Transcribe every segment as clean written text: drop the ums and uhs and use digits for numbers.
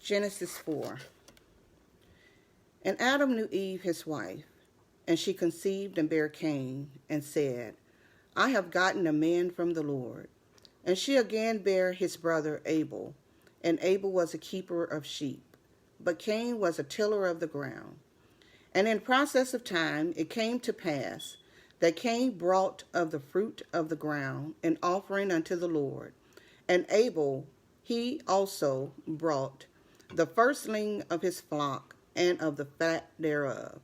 Genesis 4. And Adam knew Eve his wife, and she conceived and bare Cain, and said, I have gotten a man from the Lord. And she again bare his brother Abel, and Abel was a keeper of sheep, but Cain was a tiller of the ground. And in process of time it came to pass that Cain brought of the fruit of the ground an offering unto the Lord, and Abel he also brought the firstling of his flock and of the fat thereof.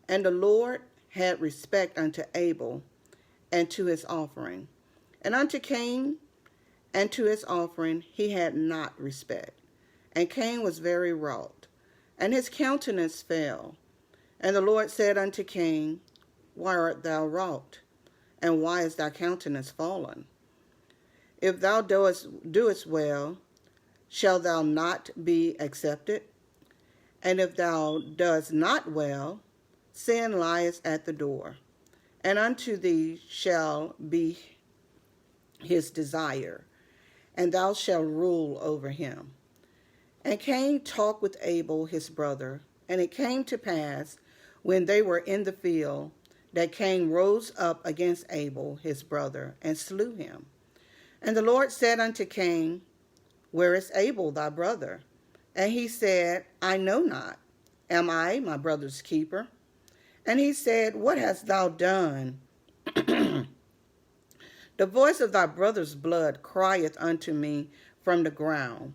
And the Lord had respect unto Abel and to his offering, and unto Cain and to his offering he had not respect. And Cain was very wroth, and his countenance fell. And the Lord said unto Cain, Why art thou wroth, and why is thy countenance fallen? If thou doest well, shall thou not be accepted? And if thou doest not well, sin lieth at the door, and unto thee shall be his desire, and thou shalt rule over him. And Cain talked with Abel his brother, and it came to pass, when they were in the field, that Cain rose up against Abel his brother, and slew him. And the Lord said unto Cain, Where is Abel thy brother? And he said, I know not. Am I my brother's keeper? And he said, What hast thou done? The voice of thy brother's blood crieth unto me from the ground.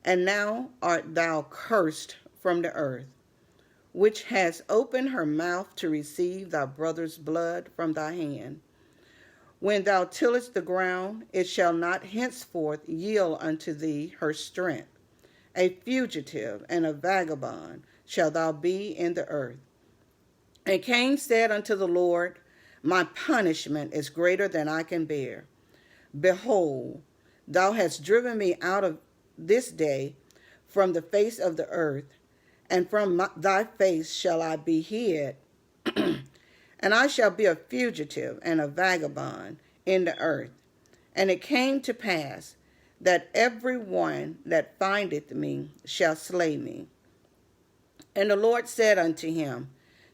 And now art thou cursed from the earth, which has opened her mouth to receive thy brother's blood from thy hand. When thou tillest the ground, it shall not henceforth yield unto thee her strength. A fugitive and a vagabond shalt thou be in the earth. And Cain said unto the Lord, My punishment is greater than I can bear. Behold, thou hast driven me out of this day from the face of the earth, and from thy face shall I be hid, and I shall be a fugitive and a vagabond in the earth. And it came to pass that every one that findeth me shall slay me. And the Lord said unto him,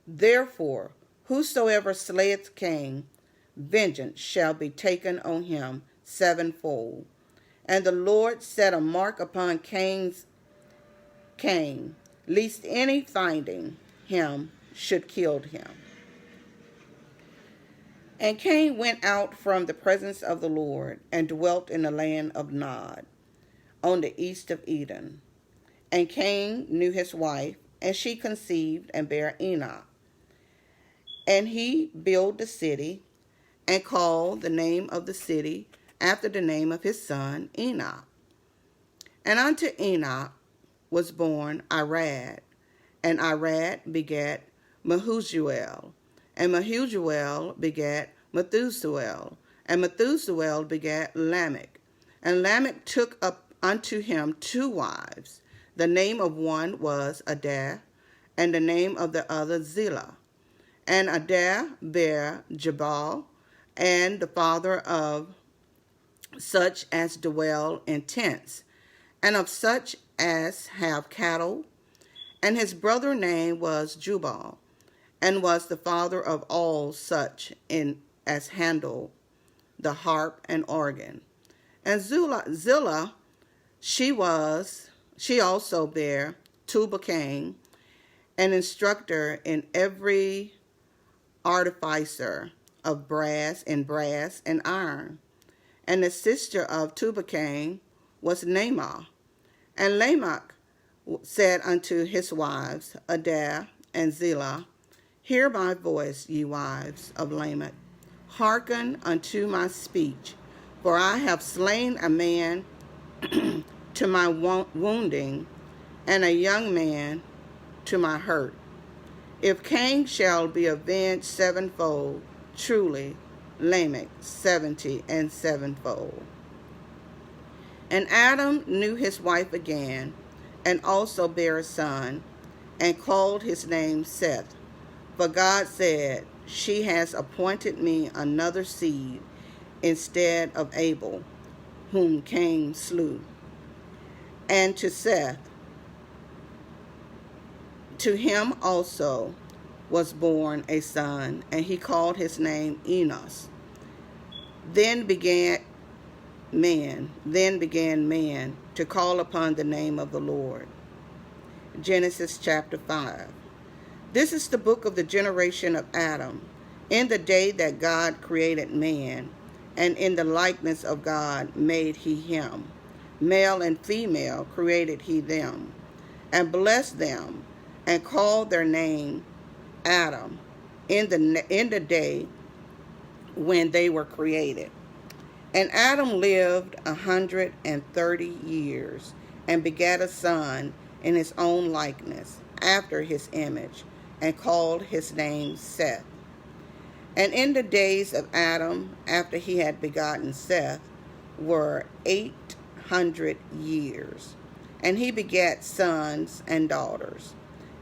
Therefore, whosoever slayeth Cain, vengeance shall be taken on him sevenfold. And the Lord set a mark upon Cain, lest any finding him should kill him. And Cain went out from the presence of the Lord, and dwelt in the land of Nod, on the east of Eden. And Cain knew his wife, and she conceived and bare Enoch. And he built the city, and called the name of the city after the name of his son Enoch. And unto Enoch was born Irad, and Irad begat Mehujael, and Mehujael begat Methuselah, and Methuselah begat Lamech. And Lamech took up unto him 2 wives. The name of one was Adah, and the name of the other Zillah. And Adah bare Jabal, and the father of such as dwell in tents, and of such as have cattle. And his brother name was Jubal, and was the father of all such as handle the harp and organ. And Zillah, she also bare Tubal-Cain, an instructor in every artificer of brass and iron. And the sister of Tubal-Cain was Naamah. And Lamech said unto his wives, Adah and Zillah, Hear my voice, ye wives of Lamech. Hearken unto my speech, for I have slain a man to my wounding, and a young man to my hurt. If Cain shall be avenged sevenfold, truly Lamech 70 and sevenfold. And Adam knew his wife again, and also bare a son, and called his name Seth. For God said, She has appointed me another seed instead of Abel, whom Cain slew. And to Seth, to him also was born a son, and he called his name Enos. Then began man to call upon the name of the Lord. Genesis chapter 5. This is the book of the generation of Adam. In the day that God created man, and in the likeness of God made he him. Male and female created he them, and blessed them, and called their name Adam in the day when they were created. And Adam lived 130 years, and begat a son in his own likeness, after his image, and called his name Seth. And in the days of Adam, after he had begotten Seth, were 800 years, and he begat sons and daughters.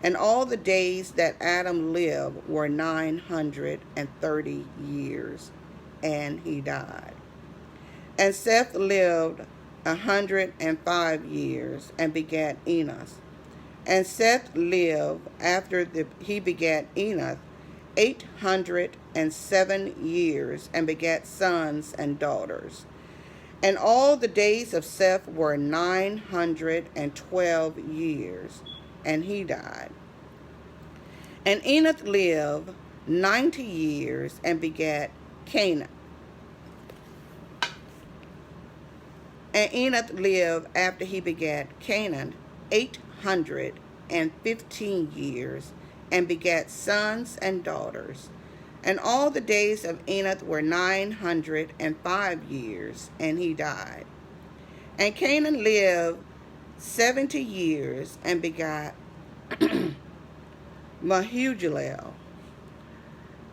And all the days that Adam lived were 930 years, and he died. And Seth lived 105 years, and begat Enos. And Seth lived, after he begat Enos, 807 years, and begat sons and daughters. And all the days of Seth were 912 years, and he died. And Enoch lived 90 years, and begat Canaan. And Enoch lived, after he begat Canaan, 815 years, and begat sons and daughters. And all the days of Enoch were 905 years, and he died. And Canaan lived 70 years, and begat Mahujalel.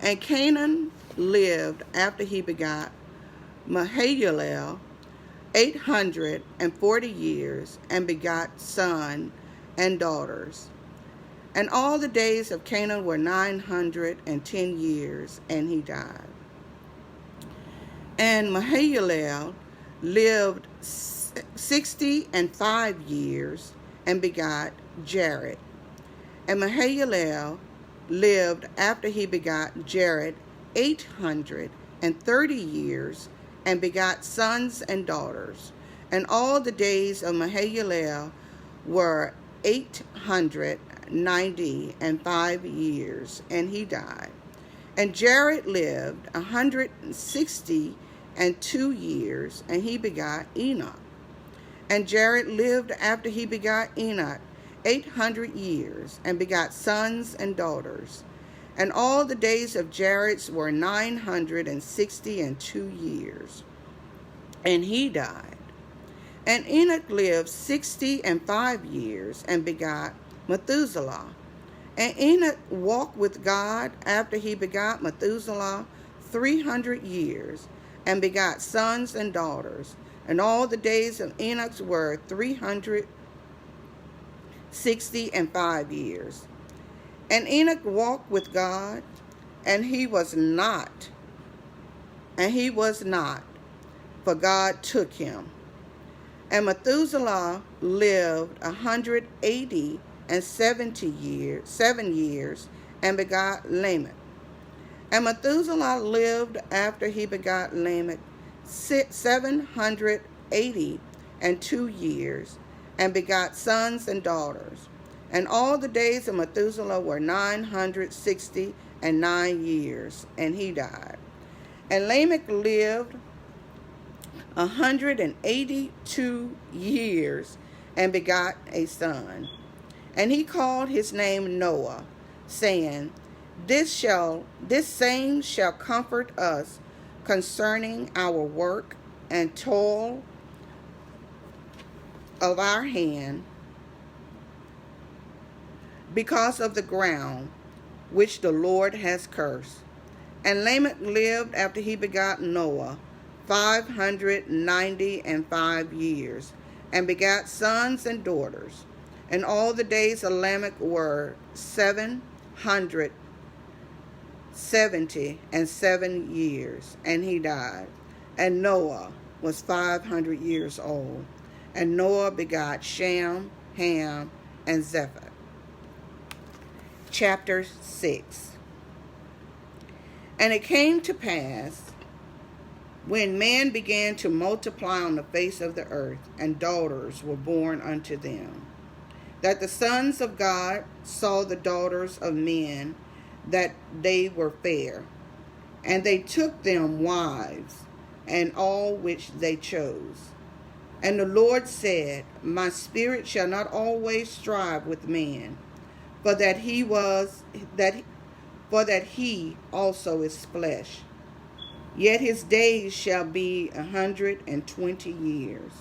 And Canaan lived, after he begot Mahalalel, 840 years, and begot sons and daughters. And all the days of Canaan were 910 years, and he died. And Mahalalel lived 65 years, and begot Jared. And Mahalalel lived, after he begot Jared, 830 years, and begot sons and daughters. And all the days of Mahalalel were 895 years, and he died. And Jared lived 162 years, and he begot Enoch. And Jared lived, after he begot Enoch, 800 years, and begot sons and daughters. And all the days of Jared were 962 years, and he died. And Enoch lived 65 years, and begot Methuselah. And Enoch walked with God, after he begot Methuselah, 300 years, and begot sons and daughters. And all the days of Enoch were 365 years. And Enoch walked with God, and he was not, for God took him. And Methuselah lived 187 years, and begot Lamech. And Methuselah lived, after he begot Lamech, 782 years, and begot sons and daughters. And all the days of Methuselah were 969 years, and he died. And Lamech lived 182 years, and begot a son. And he called his name Noah, saying, This same shall comfort us concerning our work and toil of our hand, because of the ground which the Lord has cursed. And Lamech lived, after he begot Noah, 595 years, and begat sons and daughters. And all the days of Lamech were 777 years, and he died. And Noah was 500 years old. And Noah begot Shem, Ham, and Japheth. Chapter 6. And it came to pass, when man began to multiply on the face of the earth, and daughters were born unto them, that the sons of God saw the daughters of men, that they were fair, and they took them wives, and all which they chose. And the Lord said, My spirit shall not always strive with man, for that he also is flesh. Yet his days shall be 120 years.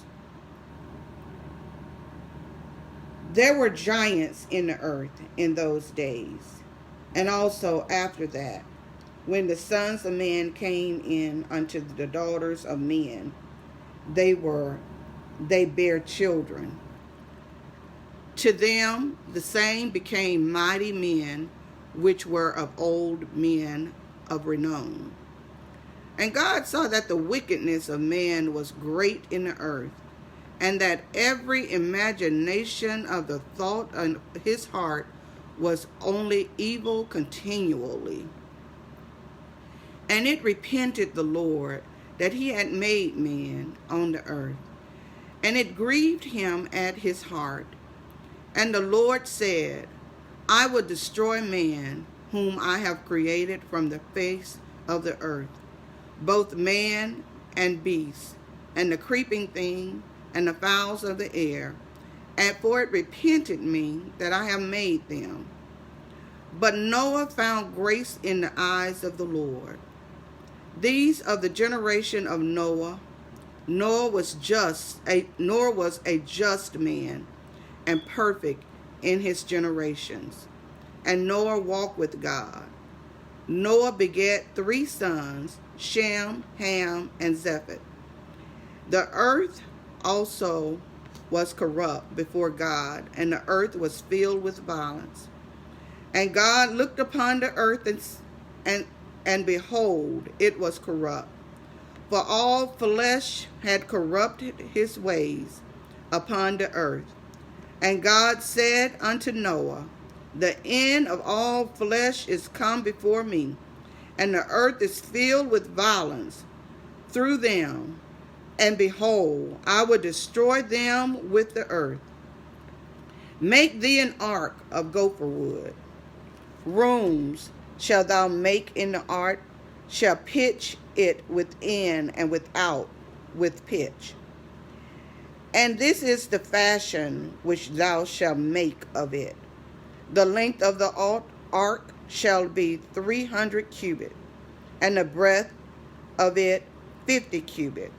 There were giants in the earth in those days, and also after that, when the sons of men came in unto the daughters of men, they bare children. To them the same became mighty men, which were of old, men of renown. And God saw that the wickedness of man was great in the earth, and that every imagination of the thought of his heart was only evil continually. And it repented the Lord that he had made man on the earth, and it grieved him at his heart. And the Lord said, I will destroy man, whom I have created from the face of the earth, both man and beast, and the creeping thing, and the fowls of the air, and for it repented me that I have made them. But Noah found grace in the eyes of the Lord. These of the generation of Noah, nor was a just man, and perfect in his generations. And Noah walked with God. Noah begat 3 sons, Shem, Ham, and Japheth. The earth also was corrupt before God, and the earth was filled with violence. And God looked upon the earth, and behold, it was corrupt. For all flesh had corrupted his ways upon the earth. And God said unto Noah, The end of all flesh is come before me, and the earth is filled with violence through them. And behold, I will destroy them with the earth. Make thee an ark of gopher wood. Rooms shalt thou make in the ark, shall pitch it within and without with pitch. And this is the fashion which thou shalt make of it. The length of the ark shall be 300 cubits, and the breadth of it 50 cubits,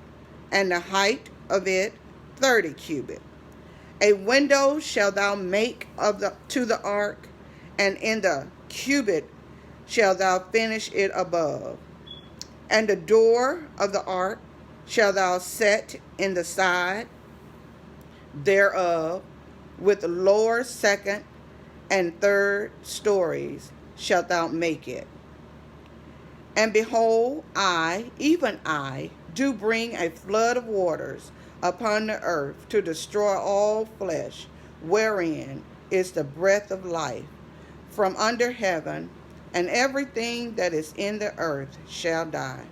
and the height of it 30 cubits. A window shalt thou make to the ark, and in the cubit shalt thou finish it above. And the door of the ark shalt thou set in the side thereof, with the lower, second, and third stories shalt thou make it. And behold, I, even I, do bring a flood of waters upon the earth to destroy all flesh, wherein is the breath of life, from under heaven, and everything that is in the earth shall die.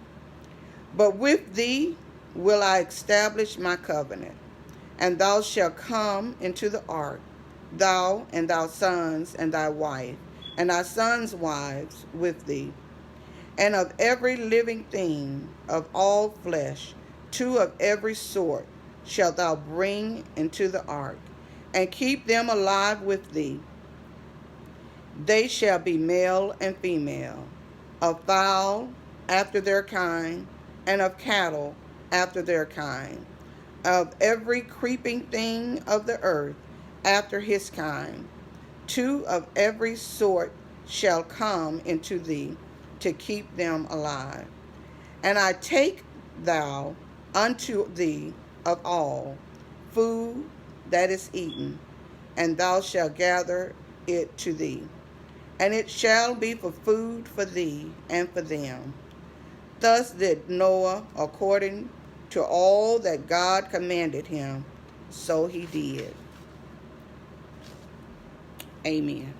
But with thee will I establish my covenant, and thou shalt come into the ark, thou and thy sons and thy wife, and thy sons' wives with thee. And of every living thing of all flesh, 2 of every sort shalt thou bring into the ark, and keep them alive with thee. They shall be male and female, of fowl after their kind, and of cattle after their kind, of every creeping thing of the earth after his kind. 2 of every sort shall come into thee, to keep them alive. And I take thou unto thee of all food that is eaten, and thou shalt gather it to thee. And it shall be for food for thee and for them. Thus did Noah according to all that God commanded him, So he did. Amen.